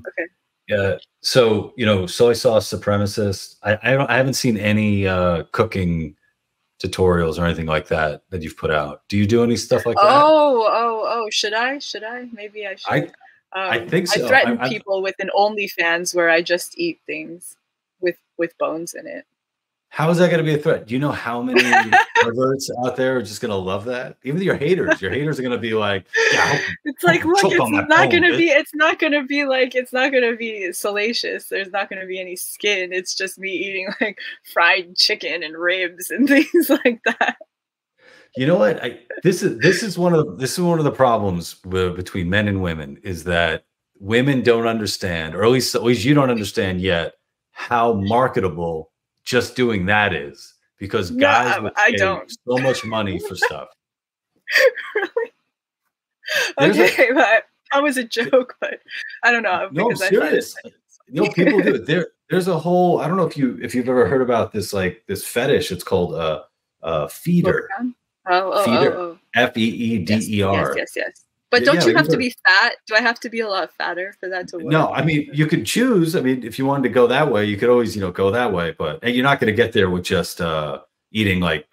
okay. Yeah. So, you know, soy sauce supremacist. I haven't seen any cooking tutorials or anything like that you've put out. Do you do any stuff like that? Oh. Should I? Maybe I should. I think I so. threaten people with an OnlyFans where I just eat things with bones in it. How is that going to be a threat? Do you know how many perverts out there are just going to love that? Even your haters are going to be like, yeah, It's like, look, choke it's on that not bone, gonna be, bitch. it's not gonna be salacious. There's not gonna be any skin. It's just me eating like fried chicken and ribs and things like that. You know what? This is one of the problems between men and women, is that women don't understand, or at least you don't understand yet, how marketable just doing that is, because No, guys will I pay don't. so much money for stuff. Really? There's Okay, but that was a joke, but I don't know, no, I'm because I thought it. serious. You know, people do it. There's a whole, I don't know if you've ever heard about this, like this fetish. It's called feeder. Feeder. Oh. Feeder. Yes. But Yeah, don't you you've have to heard. be fat? Do I have to be a lot fatter for that to work? No, I mean, you could choose. I mean, if you wanted to go that way, you could always, you know, go that way. But and you're not going to get there with just eating Ribs.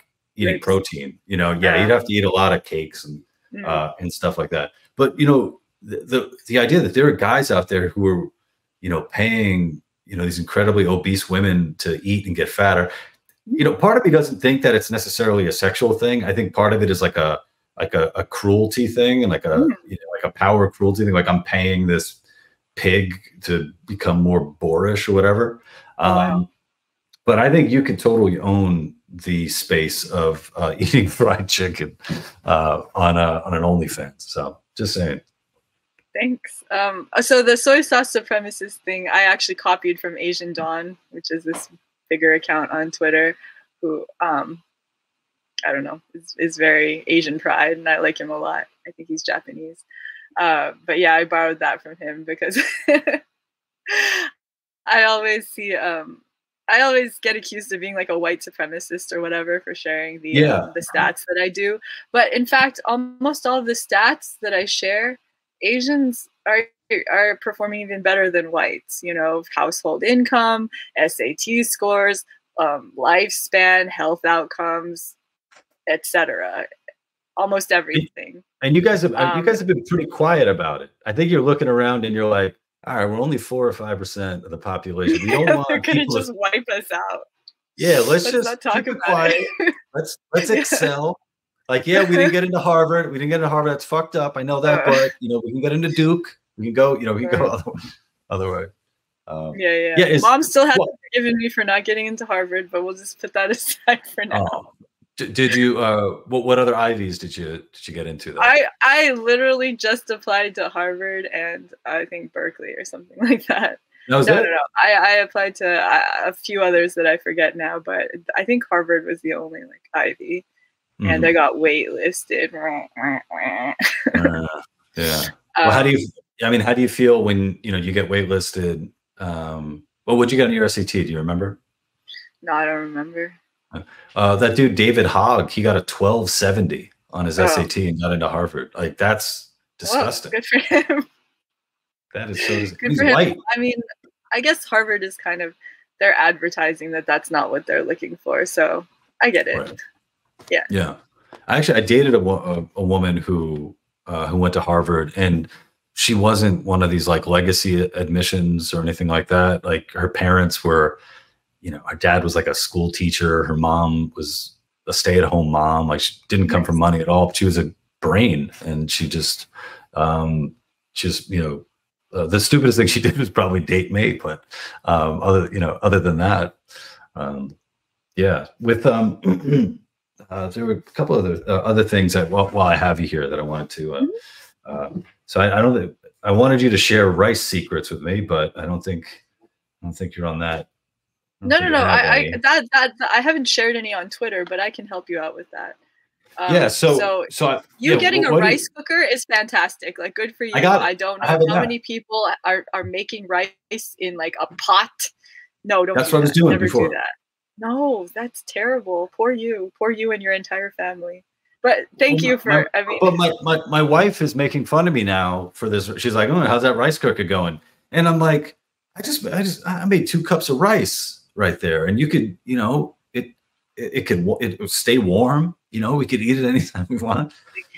protein. You know, yeah, you'd have to eat a lot of cakes and stuff like that. But you know, the idea that there are guys out there who are, you know, paying, you know, these incredibly obese women to eat and get fatter. You know, part of me doesn't think that it's necessarily a sexual thing. I think part of it is like a cruelty thing, and like a power cruelty thing. Like, I'm paying this pig to become more boorish or whatever. Wow. But I think you could totally own the space of eating fried chicken on an OnlyFans. So just saying. Thanks. So the soy sauce supremacist thing, I actually copied from Asian Dawn, which is this bigger account on Twitter, who I don't know, is very Asian pride, and I like him a lot. I think he's Japanese. But yeah, I borrowed that from him because I always see I always get accused of being like a white supremacist or whatever for sharing the stats that I do. But in fact, almost all of the stats that I share, Asians are performing even better than whites. You know, household income, SAT scores, lifespan, health outcomes, etc. Almost everything. And you guys have been pretty quiet about it. I think you're looking around and you're like, all right, we're only 4 or 5% of the population. We don't They're want gonna people just to, wipe us out. yeah, let's Let's just not talk keep it about quiet. it. Let's excel. Like, yeah, we didn't get into Harvard. We didn't get into Harvard. That's fucked up. I know that, but you know, we can get into Duke. We can go, you know, we can go other way. Yeah. Yeah, Mom still hasn't forgiven me for not getting into Harvard, but we'll just put that aside for now. Did you what other Ivies did you get into though? I literally just applied to Harvard and I think Berkeley or something like that. No. I applied to a few others that I forget now, but I think Harvard was the only like Ivy, and I got waitlisted. Yeah. Well, how do you? I mean, how do you feel when you know you get waitlisted? Well, what'd you get on your SAT? Do you remember? No, I don't remember. That dude David Hogg, he got a 1270 on his SAT and got into Harvard. Like that's disgusting. Whoa, good for him. That is so. Good for him. White. I mean, I guess Harvard is kind of they're advertising that that's not what they're looking for. So I get it. Right. Yeah. Yeah. I dated a woman who went to Harvard, and she wasn't one of these like legacy admissions or anything like that. Like her parents were, you know, her dad was like a school teacher. Her mom was a stay-at-home mom. Like she didn't come from money at all. She was a brain, and she just, you know, the stupidest thing she did was probably date me. But other than that, yeah. With there were a couple other things that while I have you here that I wanted to. So I don't. I wanted you to share rice secrets with me, but I don't think you're on that. No. I haven't shared any on Twitter, but I can help you out with that. Yeah. So getting a rice cooker is fantastic. Like, good for you. I don't know how many people are making rice in like a pot. No, don't. That's what I was doing Never before. do that. No, that's terrible. Poor you and your entire family. But thank you for. But my wife is making fun of me now for this. She's like, "Oh, how's that rice cooker going?" And I'm like, I made 2 cups of rice right there, and you could, you know, it would stay warm. You know, we could eat it anytime we want.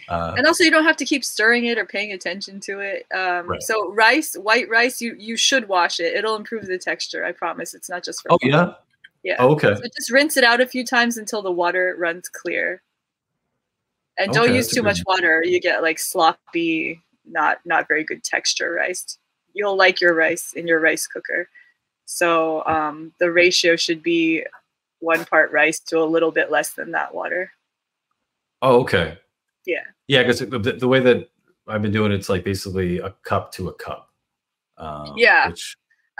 And also, you don't have to keep stirring it or paying attention to it. Right. So white rice, you should wash it. It'll improve the texture. I promise. It's not just for. Oh yeah. Yeah. Oh, okay. So just rinse it out a few times until the water runs clear. And don't use too much water. You get like sloppy, not very good texture rice. You'll like your rice in your rice cooker. So the ratio should be 1 part rice to a little bit less than that water. Oh, okay. Yeah. Yeah, because the way that I've been doing it's like basically a cup to a cup. Yeah.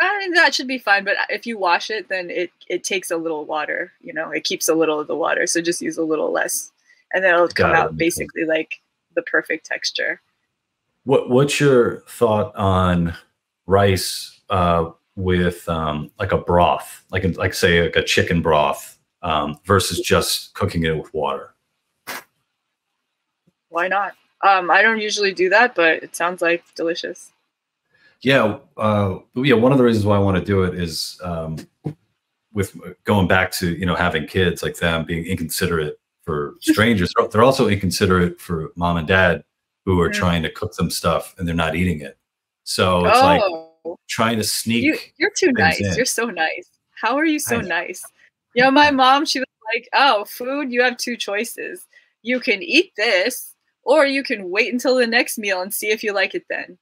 I mean, that should be fine, but if you wash it, then it takes a little water. You know, it keeps a little of the water, so just use a little less, and then it'll come out basically like the perfect texture. What's your thought on rice with like a broth, like say like a chicken broth versus just cooking it with water? Why not? I don't usually do that, but it sounds like delicious. Yeah, one of the reasons why I want to do it is with going back to, you know, having kids, like them being inconsiderate for strangers. They're also inconsiderate for mom and dad who are trying to cook them stuff and they're not eating it. So it's like trying to sneak. You're too nice. You're so nice. How are you so nice? You know, my mom, she was like, "Oh, food, you have 2 choices. You can eat this, or you can wait until the next meal and see if you like it then."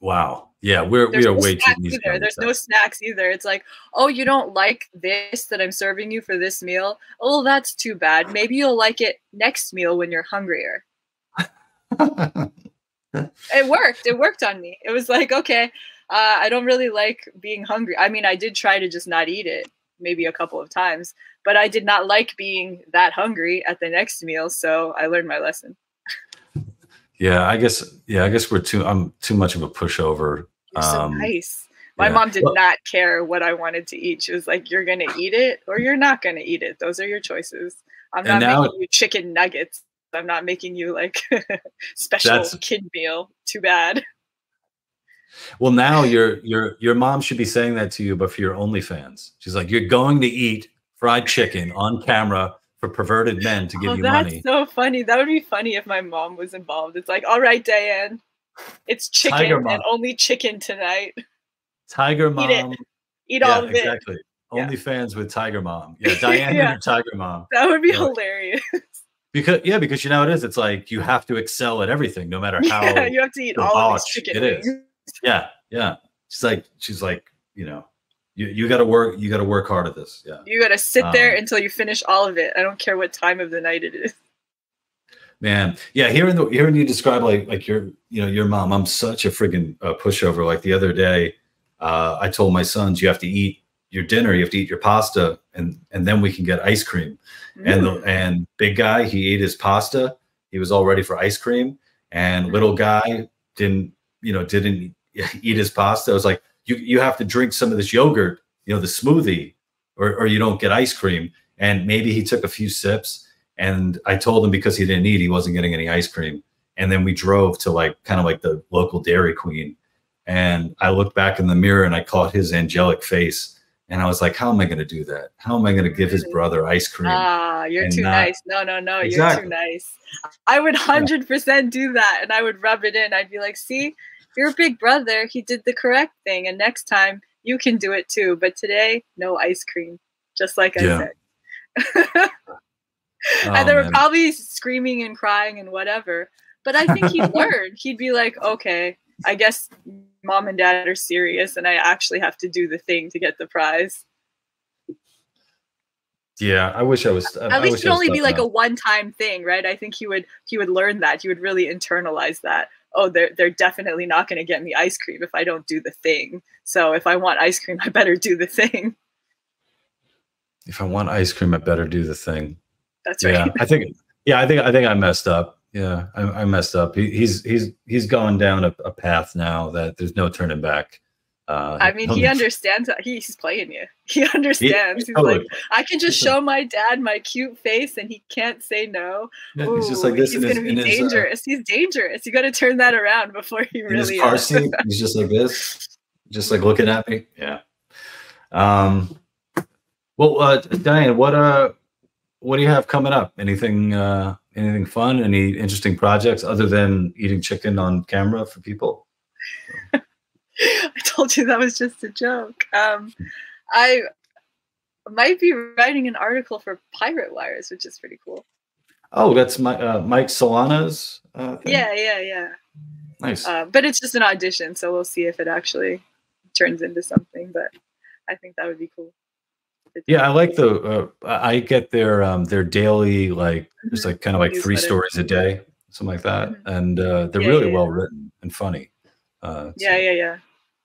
Wow. Yeah, we are way too easy. There's no snacks either. It's like, "Oh, you don't like this that I'm serving you for this meal? Oh, that's too bad. Maybe you'll like it next meal when you're hungrier." It worked. It worked on me. It was like, okay, I don't really like being hungry. I mean, I did try to just not eat it maybe a couple of times, but I did not like being that hungry at the next meal. So I learned my lesson. Yeah, I guess I'm too much of a pushover. You're so nice. My mom did not care what I wanted to eat. She was like, "You're going to eat it or you're not going to eat it. Those are your choices. I'm not making you chicken nuggets. I'm not making you like special kid meal. Too bad." Well, now your mom should be saying that to you, but for your OnlyFans. She's like, "You're going to eat fried chicken on camera for perverted men to give you money." That's so funny. That would be funny if my mom was involved. It's like, "All right, Diane, It's Tiger chicken Mom. and only chicken tonight. Tiger Eat it. Mom. Eat Yeah, all of it. exactly. Yeah. OnlyFans with Tiger Mom. Yeah, Diane and her Tiger Mom. That would be Yeah. hilarious. Because you know how it is. It's like you have to excel at everything, no matter how you have to eat all of these debauched chicken it wings. is. Yeah, yeah. She's like, you know, you got to work. You got to work hard at this. Yeah. You got to sit there until you finish all of it. I don't care what time of the night it is. Man, yeah. Hearing you describe like your mom, I'm such a friggin' pushover. Like the other day, I told my sons, you have to eat your dinner, you have to eat your pasta, and then we can get ice cream. And big guy, he ate his pasta. He was all ready for ice cream. And little guy didn't eat his pasta. I was like, you have to drink some of this yogurt, the smoothie, or you don't get ice cream. And maybe he took a few sips. And I told him because he didn't eat, he wasn't getting any ice cream. And then we drove to kind of like the local Dairy Queen. And I looked back in the mirror and I caught his angelic face. And I was like, how am I going to do that? How am I going to give his brother ice cream? You're too nice. No, exactly. You're too nice. I would 100% do that. And I would rub it in. I'd be like, see, your big brother, he did the correct thing. And next time you can do it too. But today, no ice cream. Just like I said. And they were probably screaming and crying and whatever. But I think he'd learn. He'd be like, okay, I guess mom and dad are serious and I actually have to do the thing to get the prize. Yeah, I wish I was. At least it'd only be like a one-time thing, right? I think he would learn that. He would really internalize that. Oh, they're definitely not going to get me ice cream if I don't do the thing. So if I want ice cream, I better do the thing. If I want ice cream, I better do the thing. That's right. Yeah, I think I messed up. Yeah, I messed up. He's gone down a path now that there's no turning back. I mean, he understands that he's playing you. He understands. He's like, I can just show my dad my cute face and he can't say no. Yeah, he's just like this. He's going to be dangerous. He's dangerous. You got to turn that around before he really in his car seat, he's just like this, just like looking at me. Yeah. Well, Diane, what do you have coming up? Anything fun? Any interesting projects other than eating chicken on camera for people? I told you that was just a joke. I might be writing an article for Pirate Wires, which is pretty cool. Oh, that's Mike Solana's thing? Yeah. Nice. But it's just an audition, so we'll see if it actually turns into something. But I think that would be cool. Yeah, I like I get their daily, like, just like kind of like 3 stories a day, something like that. And they're really well written and funny. Yeah.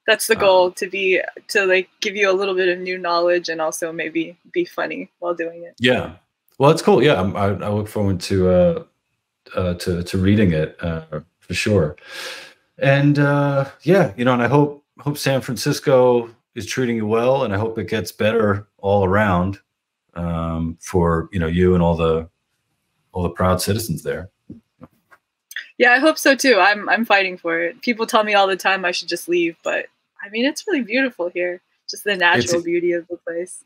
That's the goal, to like give you a little bit of new knowledge and also maybe be funny while doing it. Yeah. Well, it's cool. Yeah. I look forward to reading it for sure. And and I hope San Francisco is treating you well, and I hope it gets better all around for you and all the proud citizens there. Yeah, I hope so too. I'm fighting for it. People tell me all the time I should just leave, but I mean, it's really beautiful here. Just the natural beauty of the place.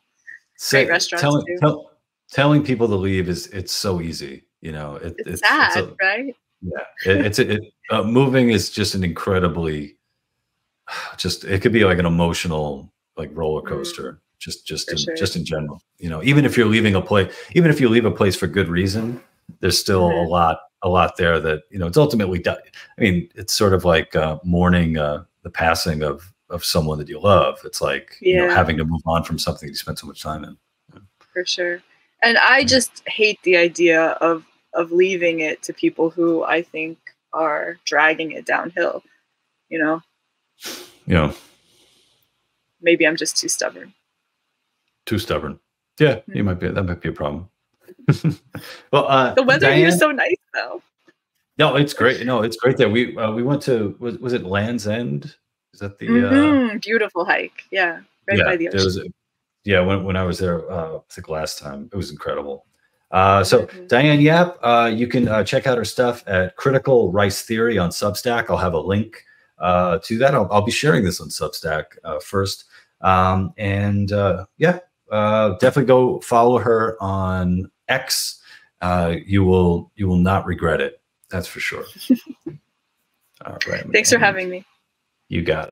Great restaurants too. Telling people to leave it's so easy. It's sad, right? Yeah, moving is just an incredibly, it could be like an emotional like roller coaster. Just in general. Even if you're leaving a place, even if you leave a place for good reason, there's still a lot there that it's ultimately done. I mean, it's sort of like mourning the passing of someone that you love. It's like having to move on from something you spent so much time in. For sure. And I just hate the idea of leaving it to people who I think are dragging it downhill. Yeah. Maybe I'm just too stubborn. Yeah, that might be a problem. Well, the weather here is so nice, though. No, it's great. No, it's great there. We went to was it Land's End? Is that the beautiful hike? Yeah, by the ocean. When I was there, I think last time, it was incredible. So Diane Yap, you can check out her stuff at Critical Rice Theory on Substack. I'll have a link to that. I'll be sharing this on Substack first. Definitely go follow her on X. You will not regret it. That's for sure. All right. Thanks for having me. You got it.